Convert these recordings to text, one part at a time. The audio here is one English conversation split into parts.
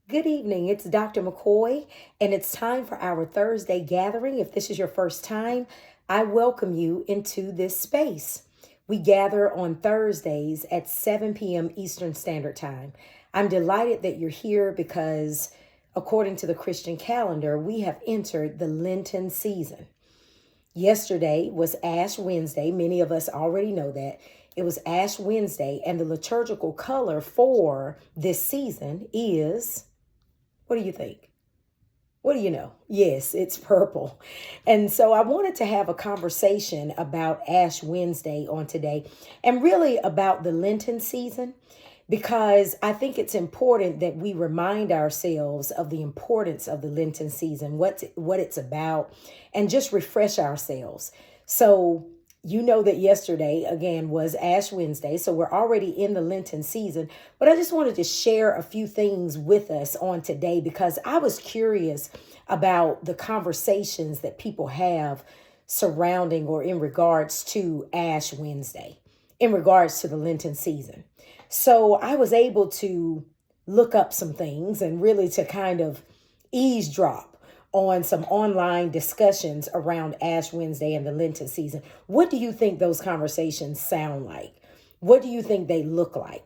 Good evening. It's Dr. McCoy, and it's time for our Thursday gathering. If this is your first time, I welcome you into this space. We gather on Thursdays at 7 p.m. Eastern Standard Time. I'm delighted that you're here because, according to the Christian calendar, we have entered the Lenten season. Yesterday was Ash Wednesday. Many of us already know that. It was Ash Wednesday, and the liturgical color for this season is, what do you think? What do you know? Yes, it's purple. And so I wanted to have a conversation about Ash Wednesday on today and really about the Lenten season because I think it's important that we remind ourselves of the importance of the Lenten season, what it's about, and just refresh ourselves. So you know that yesterday, again, was Ash Wednesday, so we're already in the Lenten season. But I just wanted to share a few things with us on today because I was curious about the conversations that people have surrounding or in regards to Ash Wednesday, in regards to the Lenten season. So I was able to look up some things and really to kind of eavesdrop on some online discussions around Ash Wednesday and the Lenten season. What do you think those conversations sound like? What do you think they look like?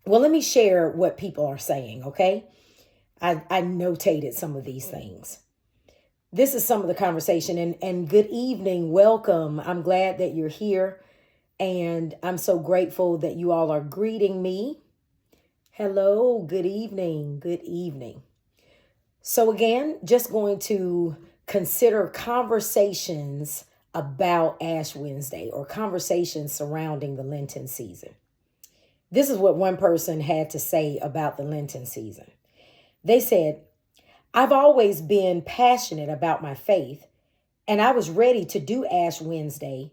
Well, let me share what people are saying, okay? I notated some of these things. This is some of the conversation, and good evening, welcome. I'm glad that you're here, and I'm so grateful that you all are greeting me. Hello, good evening, good evening. So again, just going to consider conversations about Ash Wednesday or conversations surrounding the Lenten season. This is what one person had to say about the Lenten season. They said, I've always been passionate about my faith, and I was ready to do Ash Wednesday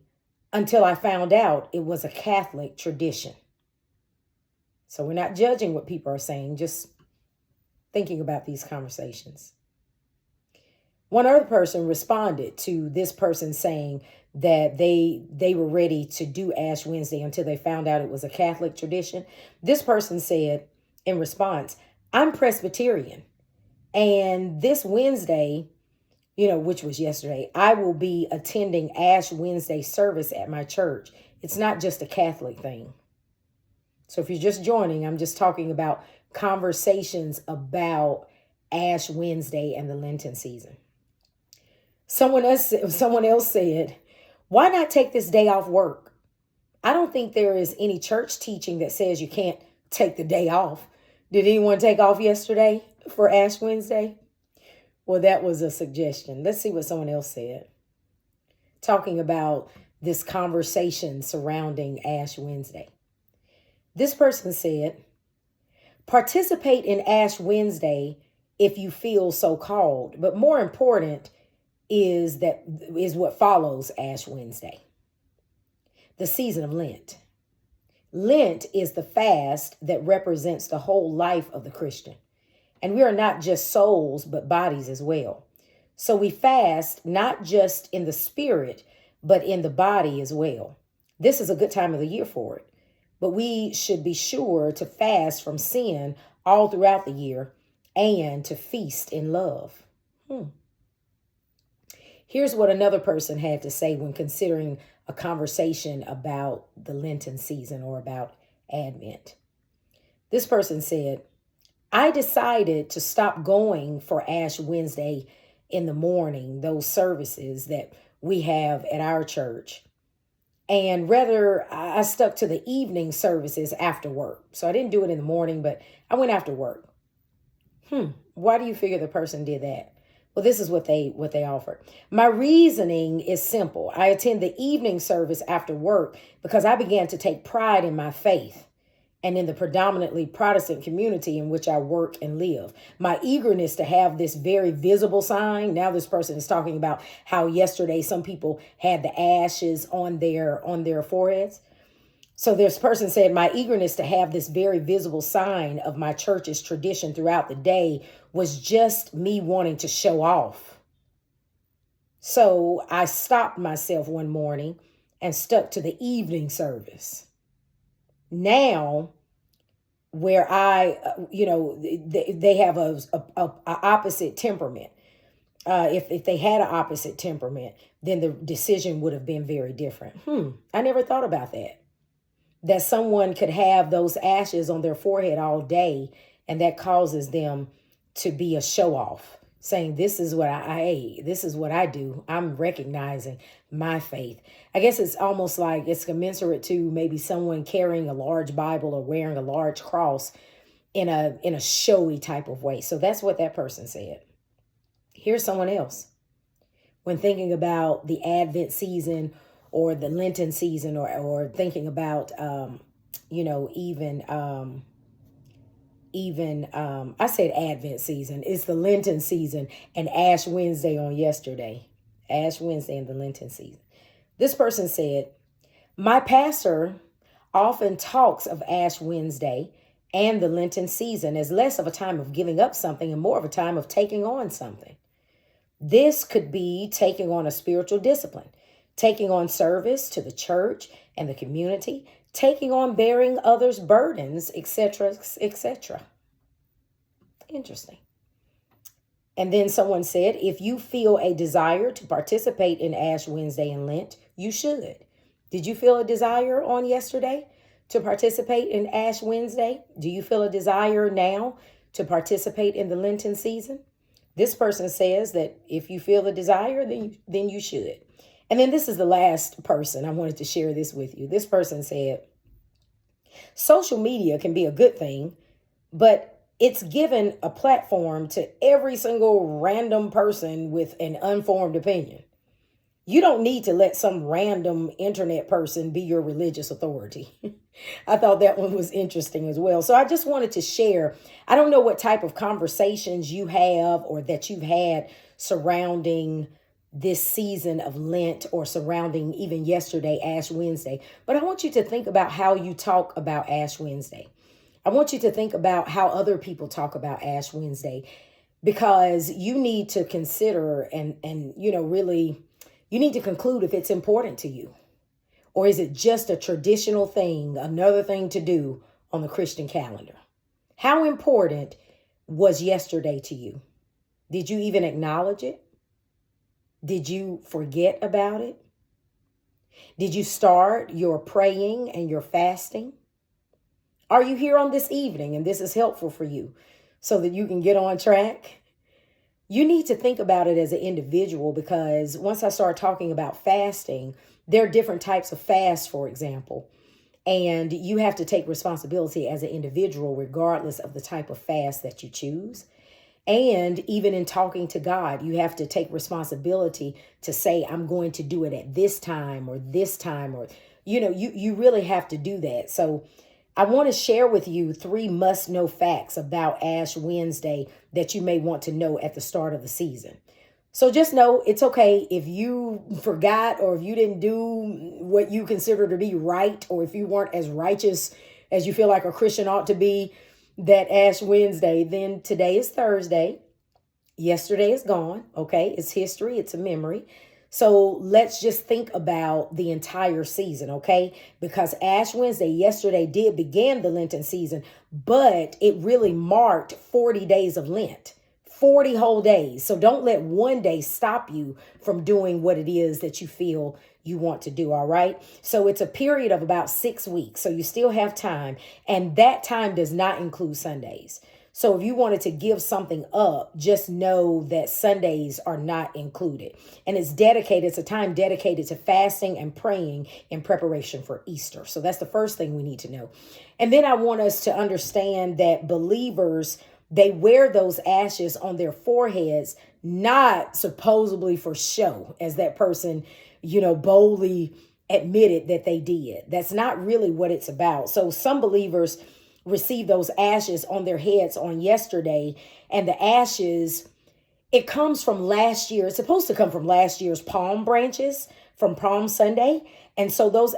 until I found out it was a Catholic tradition. So we're not judging what people are saying, just thinking about these conversations. One other person responded to this person saying that they were ready to do Ash Wednesday until they found out it was a Catholic tradition. This person said in response, I'm Presbyterian, and this Wednesday, which was yesterday, I will be attending Ash Wednesday service at my church. It's not just a Catholic thing. So if you're just joining, I'm just talking about conversations about Ash Wednesday and the Lenten season. Someone else said, why not take this day off work? I don't think there is any church teaching that says you can't take the day off. Did anyone take off yesterday for Ash Wednesday? Well, that was a suggestion. Let's see what someone else said. Talking about this conversation surrounding Ash Wednesday. This person said, participate in Ash Wednesday if you feel so called, but more important is what follows Ash Wednesday. The season of Lent. Lent is the fast that represents the whole life of the Christian. And we are not just souls, but bodies as well. So we fast not just in the spirit, but in the body as well. This is a good time of the year for it. But we should be sure to fast from sin all throughout the year and to feast in love. Here's what another person had to say when considering a conversation about the Lenten season or about Advent. This person said, I decided to stop going for Ash Wednesday in the morning, those services that we have at our church. And rather, I stuck to the evening services after work. So I didn't do it in the morning, but I went after work. Why do you figure the person did that? Well, this is what they offered. My reasoning is simple. I attend the evening service after work because I began to take pride in my faith and in the predominantly Protestant community in which I work and live. My eagerness to have this very visible sign. Now this person is talking about how yesterday some people had the ashes on their foreheads. So this person said, my eagerness to have this very visible sign of my church's tradition throughout the day was just me wanting to show off. So I stopped myself one morning and stuck to the evening service. Now, where they have a opposite temperament. If they had an opposite temperament, then the decision would have been very different. I never thought about that. That someone could have those ashes on their forehead all day, and that causes them to be a show off, saying, this is what this is what I do. I'm recognizing my faith. I guess it's almost like it's commensurate to maybe someone carrying a large Bible or wearing a large cross in a showy type of way. So that's what that person said. Here's someone else. When thinking about the Advent season or the Lenten season, or thinking about, I said Advent season. It's the Lenten season and Ash Wednesday on yesterday. Ash Wednesday and the Lenten season. This person said, my pastor often talks of Ash Wednesday and the Lenten season as less of a time of giving up something and more of a time of taking on something. This could be taking on a spiritual discipline, taking on service to the church and the community, taking on bearing others' burdens, etc., etc. Interesting. And then someone said, if you feel a desire to participate in Ash Wednesday and Lent, you should. Did you feel a desire on yesterday to participate in Ash Wednesday? Do you feel a desire now to participate in the Lenten season? This person says that if you feel the desire, then you should. And then this is the last person. I wanted to share this with you. This person said, social media can be a good thing, but it's given a platform to every single random person with an unformed opinion. You don't need to let some random internet person be your religious authority. I thought that one was interesting as well. So I just wanted to share. I don't know what type of conversations you have or that you've had surrounding this season of Lent or surrounding even yesterday, Ash Wednesday. But I want you to think about how you talk about Ash Wednesday. I want you to think about how other people talk about Ash Wednesday, because you need to consider and really, you need to conclude if it's important to you. Or is it just a traditional thing, another thing to do on the Christian calendar? How important was yesterday to you? Did you even acknowledge it? Did you forget about it? Did you start your praying and your fasting? Are you here on this evening and this is helpful for you so that you can get on track? You need to think about it as an individual, because once I start talking about fasting, there are different types of fasts, for example, and you have to take responsibility as an individual, regardless of the type of fast that you choose. And even in talking to God, you have to take responsibility to say, I'm going to do it at this time, or you really have to do that. So I want to share with you 3 must-know facts about Ash Wednesday that you may want to know at the start of the season. So just know it's okay if you forgot, or if you didn't do what you consider to be right, or if you weren't as righteous as you feel like a Christian ought to be that Ash Wednesday. Then today is Thursday. Yesterday is gone. Okay, it's history. It's a memory. So let's just think about the entire season, okay? Because Ash Wednesday yesterday did begin the Lenten season, but it really marked 40 days of Lent, 40 whole days. So don't let one day stop you from doing what it is that you feel you want to do, all right? So it's a period of about 6 weeks. So you still have time, and that time does not include Sundays. So if you wanted to give something up, just know that Sundays are not included. And it's a time dedicated to fasting and praying in preparation for Easter. So that's the first thing we need to know. And then I want us to understand that believers, they wear those ashes on their foreheads, not supposedly for show, as that person, boldly admitted that they did. That's not really what it's about. So some believers receive those ashes on their heads on yesterday, and the ashes, it comes from last year. It's supposed to come from last year's palm branches from Palm Sunday. And so those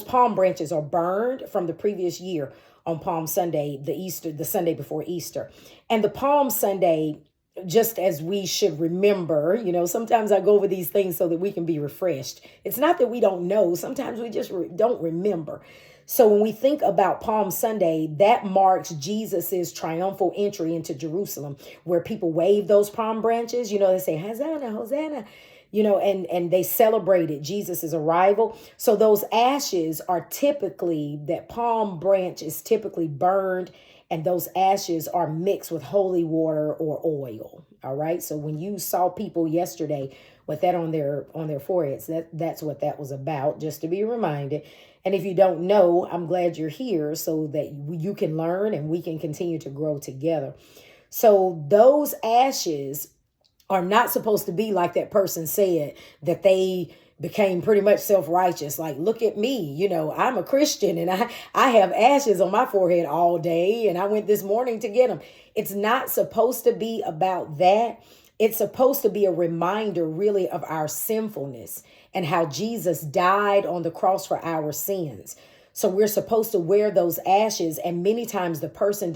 palm branches are burned from the previous year on Palm Sunday, the Sunday before Easter. And the Palm Sunday, just as we should remember, sometimes I go over these things so that we can be refreshed. It's not that we don't know. Sometimes we just don't remember. So when we think about Palm Sunday, that marks Jesus's triumphal entry into Jerusalem, where people wave those palm branches. They say, Hosanna, Hosanna, and they celebrated Jesus's arrival. So those ashes are typically, that palm branch is typically burned, and those ashes are mixed with holy water or oil. All right. So when you saw people yesterday with that on their foreheads, that's what that was about, just to be reminded. And if you don't know, I'm glad you're here so that you can learn and we can continue to grow together. So those ashes are not supposed to be like that person said, that they became pretty much self-righteous. Like, look at me, I'm a Christian and I have ashes on my forehead all day and I went this morning to get them. It's not supposed to be about that. It's supposed to be a reminder really of our sinfulness and how Jesus died on the cross for our sins. So we're supposed to wear those ashes. And many times the person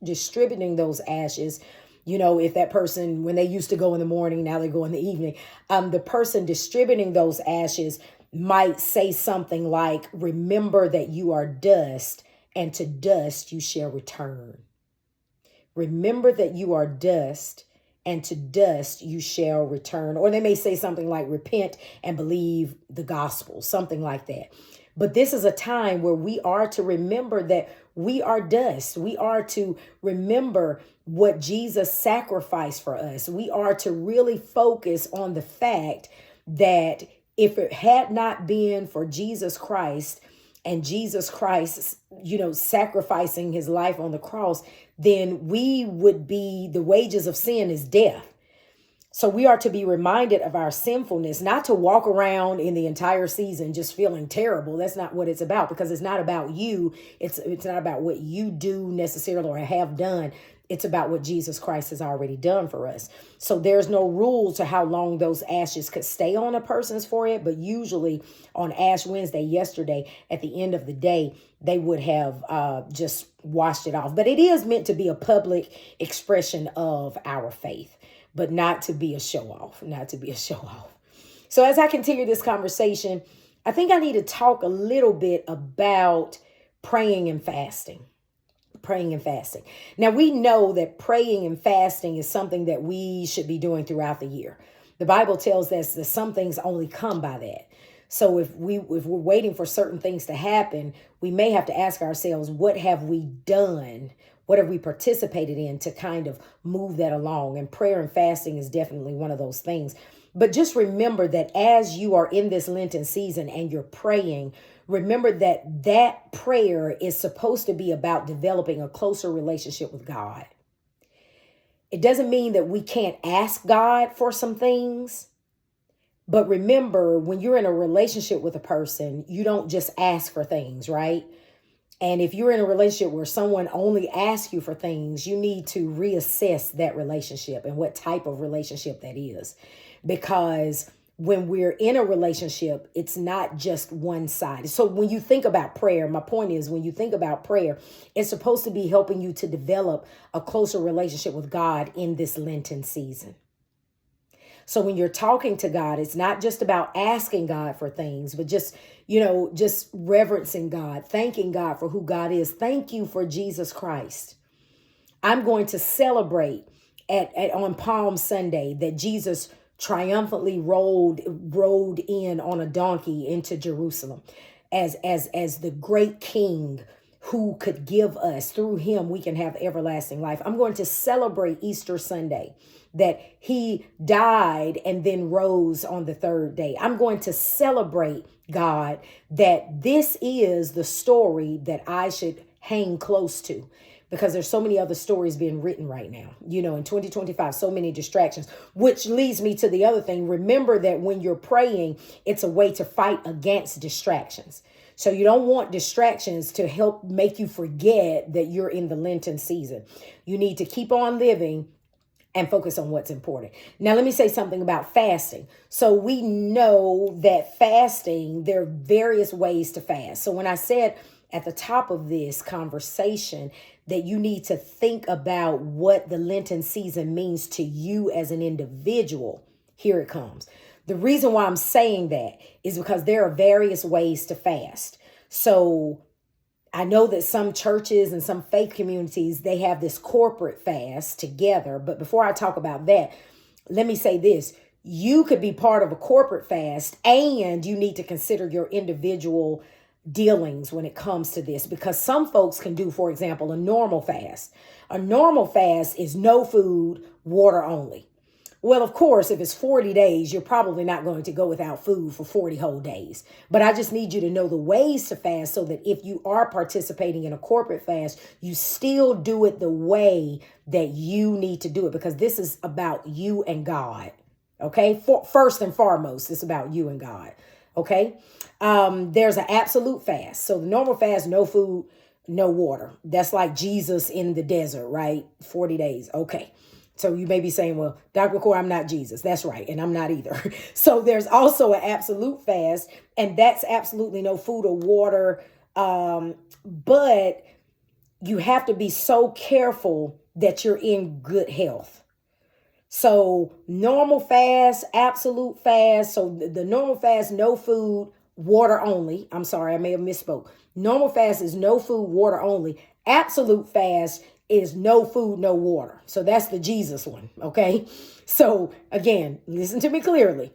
distributing those ashes, if that person, when they used to go in the morning, now they go in the evening, the person distributing those ashes might say something like, remember that you are dust, and to dust you shall return. Remember that you are dust, and to dust you shall return. Or they may say something like, repent and believe the gospel, something like that. But this is a time where we are to remember that we are dust. We are to remember what Jesus sacrificed for us. We are to really focus on the fact that if it had not been for Jesus Christ and Jesus Christ, sacrificing his life on the cross, then we would be, the wages of sin is death. So we are to be reminded of our sinfulness, not to walk around in the entire season just feeling terrible. That's not what it's about, because it's not about you. It's not about what you do necessarily or have done. It's about what Jesus Christ has already done for us. So there's no rule to how long those ashes could stay on a person's forehead, but usually on Ash Wednesday yesterday, at the end of the day, they would have just washed it off. But it is meant to be a public expression of our faith, but not to be a show off, So as I continue this conversation, I think I need to talk a little bit about praying and fasting. Now, we know that praying and fasting is something that we should be doing throughout the year. The Bible tells us that some things only come by that. So if we're waiting for certain things to happen, we may have to ask ourselves, what have we done? What have we participated in to kind of move that along? And prayer and fasting is definitely one of those things. But just remember that as you are in this Lenten season and you're praying, remember that prayer is supposed to be about developing a closer relationship with God. It doesn't mean that we can't ask God for some things. But remember, when you're in a relationship with a person, you don't just ask for things, right? And if you're in a relationship where someone only asks you for things, you need to reassess that relationship and what type of relationship that is. Because when we're in a relationship, it's not just one side. So when you think about prayer, my point is, when you think about prayer, it's supposed to be helping you to develop a closer relationship with God in this Lenten season. So when you're talking to God, it's not just about asking God for things, but just reverencing God, thanking God for who God is. Thank you for Jesus Christ. I'm going to celebrate on Palm Sunday that Jesus triumphantly rode in on a donkey into Jerusalem as the great king who could give us, through him, we can have everlasting life. I'm going to celebrate Easter Sunday, that he died and then rose on the third day. I'm going to celebrate, God, that this is the story that I should hang close to, because there's so many other stories being written right now, in 2025, so many distractions, which leads me to the other thing. Remember that when you're praying, it's a way to fight against distractions. So you don't want distractions to help make you forget that you're in the Lenten season. You need to keep on living and focus on what's important. Now, let me say something about fasting. So we know that fasting, there are various ways to fast. So when I said at the top of this conversation that you need to think about what the Lenten season means to you as an individual, here it comes. The reason why I'm saying that is because there are various ways to fast. So I know that some churches and some faith communities, they have this corporate fast together. But before I talk about that, let me say this. You could be part of a corporate fast, and you need to consider your individual dealings when it comes to this, because some folks can do, for example, a normal fast. A normal fast is no food, water only. Well, of course, if it's 40 days, you're probably not going to go without food for 40 whole days. But I just need you to know the ways to fast so that if you are participating in a corporate fast, you still do it the way that you need to do it, because this is about you and God. Okay. First and foremost, it's about you and God. Okay. There's an absolute fast. So the normal fast, no food, no water. That's like Jesus in the desert, right? 40 days. Okay. So you may be saying, well, Dr. McCoy, I'm not Jesus. That's right. And I'm not either. So there's also an absolute fast, and that's absolutely no food or water. But you have to be so careful that you're in good health. So normal fast, absolute fast. So the normal fast, no food, water only. I'm sorry, I may have misspoke. Normal fast is no food, water only. Absolute fast is no food, no water. So that's the Jesus one. Okay. So again, listen to me clearly.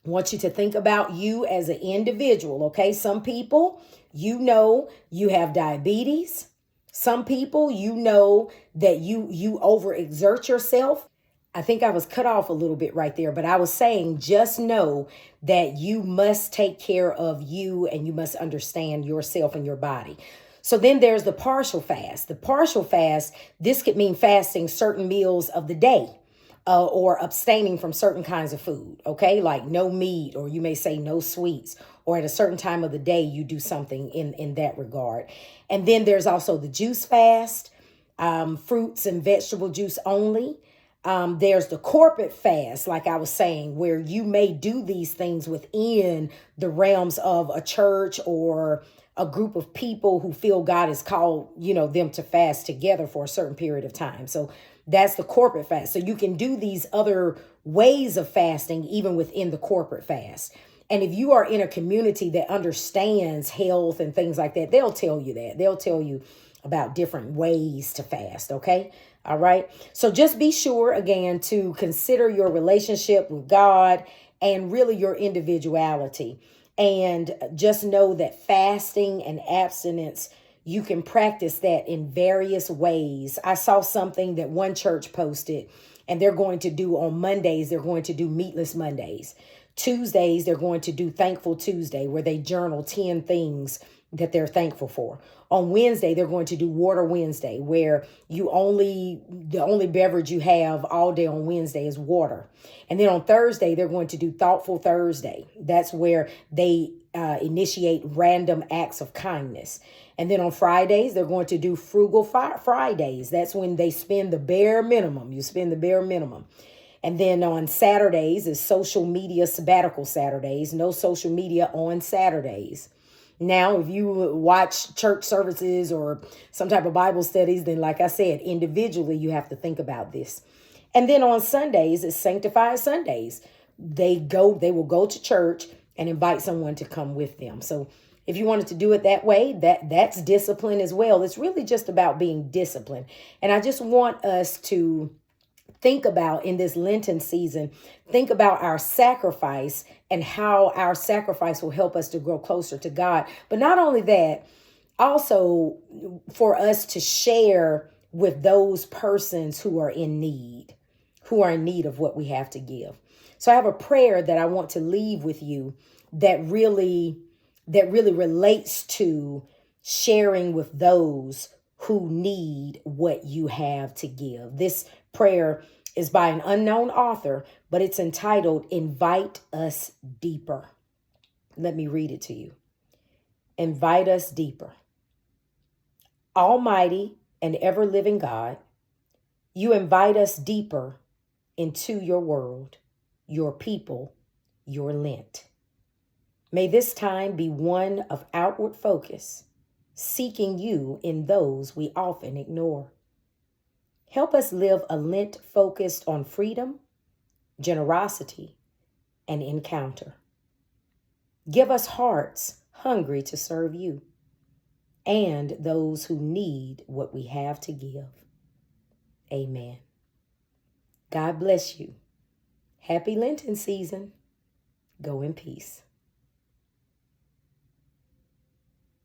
I want you to think about you as an individual. Okay. Some people, you have diabetes. Some people, that you overexert yourself. I think I was cut off a little bit right there, but I was saying, just know that you must take care of you, and you must understand yourself and your body. So then there's the partial fast. The partial fast, this could mean fasting certain meals of the day, or abstaining from certain kinds of food. Okay. Like no meat, or you may say no sweets, or at a certain time of the day, you do something in that regard. And then there's also the juice fast, fruits and vegetable juice only. There's the corporate fast, like I was saying, where you may do these things within the realms of a church or a group of people who feel God has called, them to fast together for a certain period of time. So that's the corporate fast. So you can do these other ways of fasting even within the corporate fast. And if you are in a community that understands health and things like that, they'll tell you that. They'll tell you about different ways to fast. Okay. All right. So just be sure, again, to consider your relationship with God and really your individuality. And just know that fasting and abstinence, you can practice that in various ways. I saw something that one church posted, and they're going to do on Mondays, they're going to do meatless Mondays. Tuesdays, they're going to do Thankful Tuesday, where they journal 10 things that they're thankful for. On Wednesday, they're going to do Water Wednesday, where the only beverage you have all day on Wednesday is water. And then on Thursday, they're going to do Thoughtful Thursday. That's where they initiate random acts of kindness. And then on Fridays, they're going to do Frugal Fridays. That's when they spend the bare minimum. You spend the bare minimum. And then on Saturdays is Social Media Sabbatical Saturdays. No social media on Saturdays. Now, if you watch church services or some type of Bible studies, then like I said, individually, you have to think about this. And then on Sundays, it's Sanctified Sundays. They will go to church and invite someone to come with them. So if you wanted to do it that way, that's discipline as well. It's really just about being disciplined. And I just want us to think about, in this Lenten season, think about our sacrifice and how our sacrifice will help us to grow closer to God. But not only that, also for us to share with those persons who are in need of what we have to give. So I have a prayer that I want to leave with you that really relates to sharing with those who need what you have to give. This prayer is by an unknown author, but it's entitled, Invite Us Deeper. Let me read it to you. Invite us deeper. Almighty and ever-living God, you invite us deeper into your world, your people, your Lent. May this time be one of outward focus, seeking you in those we often ignore. Help us live a Lent focused on freedom, generosity, and encounter. Give us hearts hungry to serve you. and those who need what we have to give. Amen. God bless you. Happy Lenten season. Go in peace.